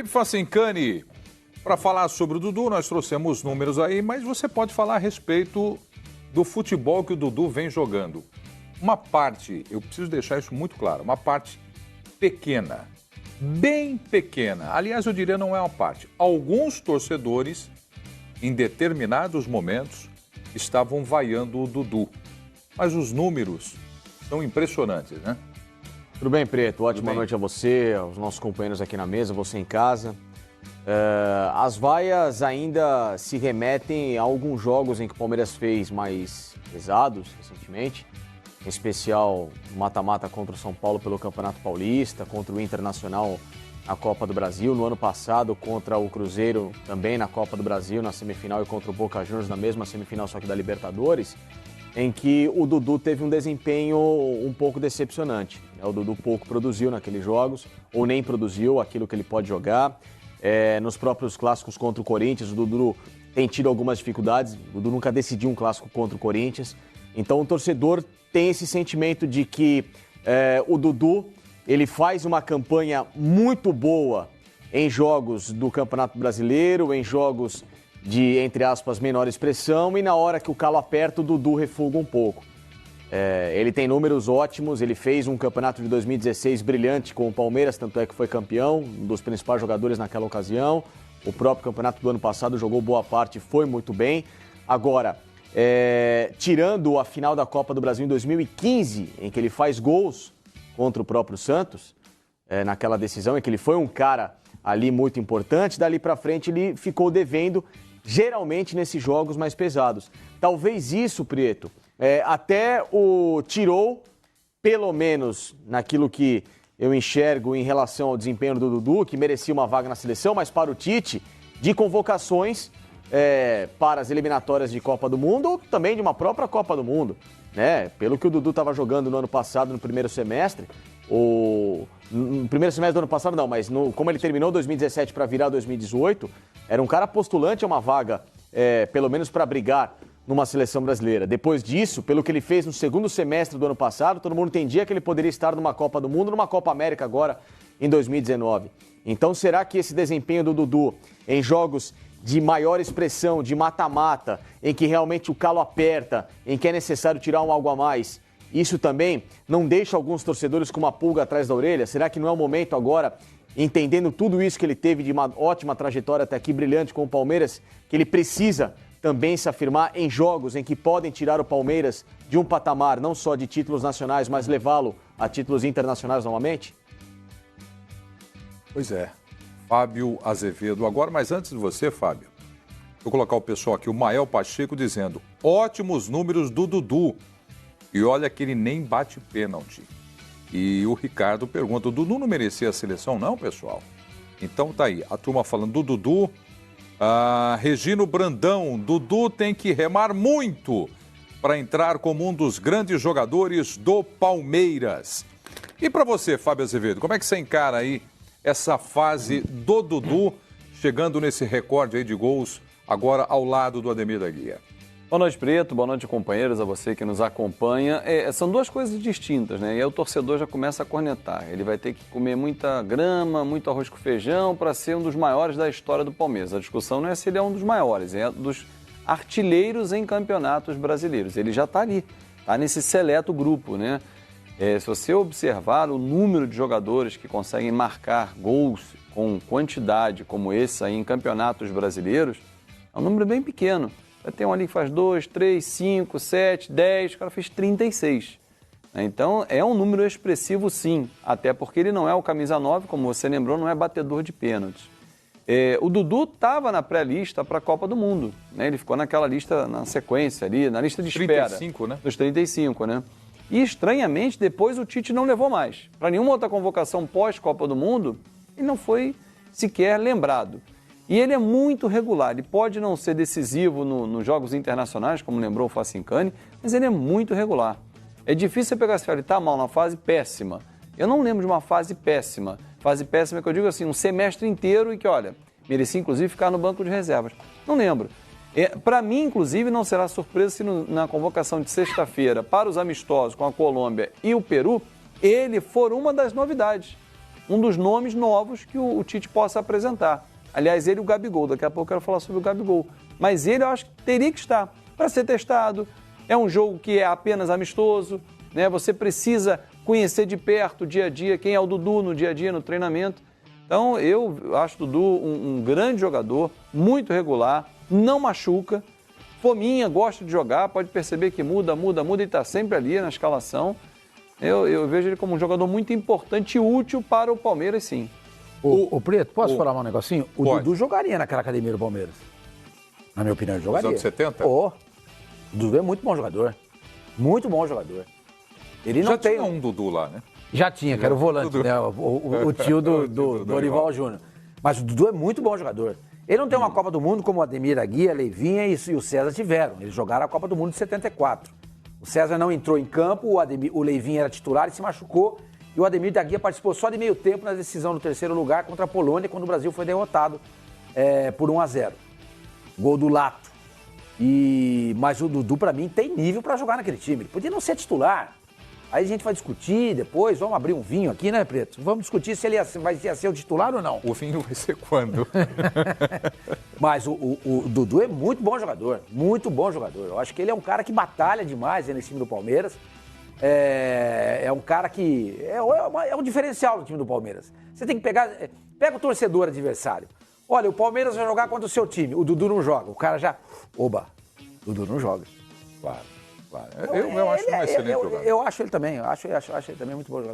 Facincani, para falar sobre o Dudu, nós trouxemos números aí, mas você pode falar a respeito do futebol que o Dudu vem jogando. Uma parte, eu preciso deixar isso muito claro, uma parte pequena, bem pequena, aliás eu diria não é uma parte, alguns torcedores em determinados momentos estavam vaiando o Dudu, mas os números são impressionantes, né? Tudo bem, Preto? Ótima noite a você, aos nossos companheiros aqui na mesa, você em casa. As vaias ainda se remetem a alguns jogos em que o Palmeiras fez mais pesados recentemente, em especial mata-mata contra o São Paulo pelo Campeonato Paulista, contra o Internacional na Copa do Brasil, no ano passado contra o Cruzeiro também na Copa do Brasil, na semifinal, e contra o Boca Juniors na mesma semifinal, só que da Libertadores, em que o Dudu teve um desempenho um pouco decepcionante. O Dudu pouco produziu naqueles jogos, ou nem produziu aquilo que ele pode jogar. Nos próprios clássicos contra o Corinthians, o Dudu tem tido algumas dificuldades, o Dudu nunca decidiu um clássico contra o Corinthians. Então o torcedor tem esse sentimento de que o Dudu ele faz uma campanha muito boa em jogos do Campeonato Brasileiro, em jogos de, entre aspas, menor expressão, e na hora que o calo aperta, o Dudu refuga um pouco. Ele tem números ótimos, ele fez um campeonato de 2016 brilhante com o Palmeiras, tanto é que foi campeão, um dos principais jogadores naquela ocasião. O próprio campeonato do ano passado jogou boa parte e foi muito bem. Agora, tirando a final da Copa do Brasil em 2015, em que ele faz gols contra o próprio Santos, naquela decisão, em que ele foi um cara ali muito importante, dali pra frente ele ficou devendo, geralmente nesses jogos mais pesados. Talvez isso, Prieto, até o tirou, pelo menos naquilo que eu enxergo em relação ao desempenho do Dudu, que merecia uma vaga na seleção, mas para o Tite, de convocações para as eliminatórias de Copa do Mundo ou também de uma própria Copa do Mundo, né? Pelo que o Dudu estava jogando no ano passado, no primeiro semestre, no primeiro semestre do ano passado não, mas como ele terminou 2017 para virar 2018, era um cara postulante a uma vaga, pelo menos para brigar numa seleção brasileira. Depois disso, pelo que ele fez no segundo semestre do ano passado, todo mundo entendia que ele poderia estar numa Copa do Mundo, numa Copa América agora em 2019. Então será que esse desempenho do Dudu em jogos de maior expressão, de mata-mata, em que realmente o calo aperta, em que é necessário tirar um algo a mais, isso também não deixa alguns torcedores com uma pulga atrás da orelha? Será que não é o momento agora, entendendo tudo isso que ele teve de uma ótima trajetória até aqui, brilhante com o Palmeiras, que ele precisa também se afirmar em jogos em que podem tirar o Palmeiras de um patamar, não só de títulos nacionais, mas levá-lo a títulos internacionais novamente? Pois é. Fábio Azevedo agora, mas antes de você, Fábio, vou colocar o pessoal aqui, o Mael Pacheco dizendo, ótimos números do Dudu, e olha que ele nem bate pênalti. E o Ricardo pergunta, o Dudu não merecia a seleção não, pessoal? Então tá aí, a turma falando do Dudu, Regino Brandão, Dudu tem que remar muito para entrar como um dos grandes jogadores do Palmeiras. E para você, Fábio Azevedo, como é que você encara aí essa fase do Dudu, chegando nesse recorde aí de gols, agora ao lado do Ademir da Guia? Boa noite, Preto. Boa noite, companheiros, a você que nos acompanha. São duas coisas distintas, né? E aí o torcedor já começa a cornetar. Ele vai ter que comer muita grama, muito arroz com feijão para ser um dos maiores da história do Palmeiras. A discussão não é se ele é um dos maiores, é dos artilheiros em campeonatos brasileiros. Ele já está ali, está nesse seleto grupo, né? Se você observar o número de jogadores que conseguem marcar gols com quantidade como esse aí em campeonatos brasileiros, é um número bem pequeno. Tem um ali que faz 2, 3, 5, 7, 10, o cara fez 36. Então é um número expressivo sim, até porque ele não é o camisa 9, como você lembrou, não é batedor de pênaltis. O Dudu estava na pré-lista para a Copa do Mundo, né? Ele ficou naquela lista, na sequência ali, na lista de espera. 35, né? Dos 35, né? E, estranhamente, depois o Tite não levou mais. Para nenhuma outra convocação pós-Copa do Mundo, ele não foi sequer lembrado. E ele é muito regular. Ele pode não ser decisivo nos jogos internacionais, como lembrou o Facincani, mas ele é muito regular. É difícil você pegar esse cara, ele está mal na fase péssima. Eu não lembro de uma fase péssima. Fase péssima que eu digo assim, um semestre inteiro e que, olha, merecia inclusive ficar no banco de reservas. Não lembro. Para mim, inclusive, não será surpresa se na convocação de sexta-feira para os amistosos com a Colômbia e o Peru, ele for uma das novidades. um dos nomes novos que o Tite possa apresentar. Aliás, ele e o Gabigol, daqui a pouco eu quero falar sobre o Gabigol. Mas ele eu acho que teria que estar para ser testado. É um jogo que é apenas amistoso, né? Você precisa conhecer de perto, dia a dia, quem é o Dudu no dia a dia, no treinamento. Então, eu acho o Dudu um grande jogador, muito regular, não machuca. Fominha, gosta de jogar, pode perceber que muda, e está sempre ali na escalação. Eu vejo ele como um jogador muito importante e útil para o Palmeiras, sim. O Preto, posso falar um negocinho? O Dudu jogaria naquela academia do Palmeiras. Na minha opinião, ele jogaria. Nos anos 70? O Dudu é muito bom jogador. Muito bom jogador. Ele não tem... tinha um Dudu lá, né? Já tinha, que era o volante, né? O tio do Dorival Júnior. Mas o Dudu é muito bom jogador. Ele não tem uma Copa do Mundo como o Ademir da Guia, a Leivinha e o César tiveram. Eles jogaram a Copa do Mundo de 74. O César não entrou em campo, o Leivinha era titular e se machucou. E o Ademir da Guia participou só de meio tempo na decisão do terceiro lugar contra a Polônia, quando o Brasil foi derrotado por 1-0. Gol do Lato. Mas o Dudu, pra mim, tem nível pra jogar naquele time. Ele podia não ser titular. Aí a gente vai discutir depois, vamos abrir um vinho aqui, né, Preto? Vamos discutir se ele vai ser o titular ou não. O vinho vai ser quando? Mas o Dudu é muito bom jogador, muito bom jogador. Eu acho que ele é um cara que batalha demais nesse time do Palmeiras. É um cara que... É um diferencial do time do Palmeiras. Você tem que pegar... Pega o torcedor adversário. Olha, o Palmeiras vai jogar contra o seu time. O Dudu não joga. O cara já... Oba, o Dudu não joga. Claro. Eu acho um excelente jogador. Eu acho ele também. Eu acho ele também muito bom jogador.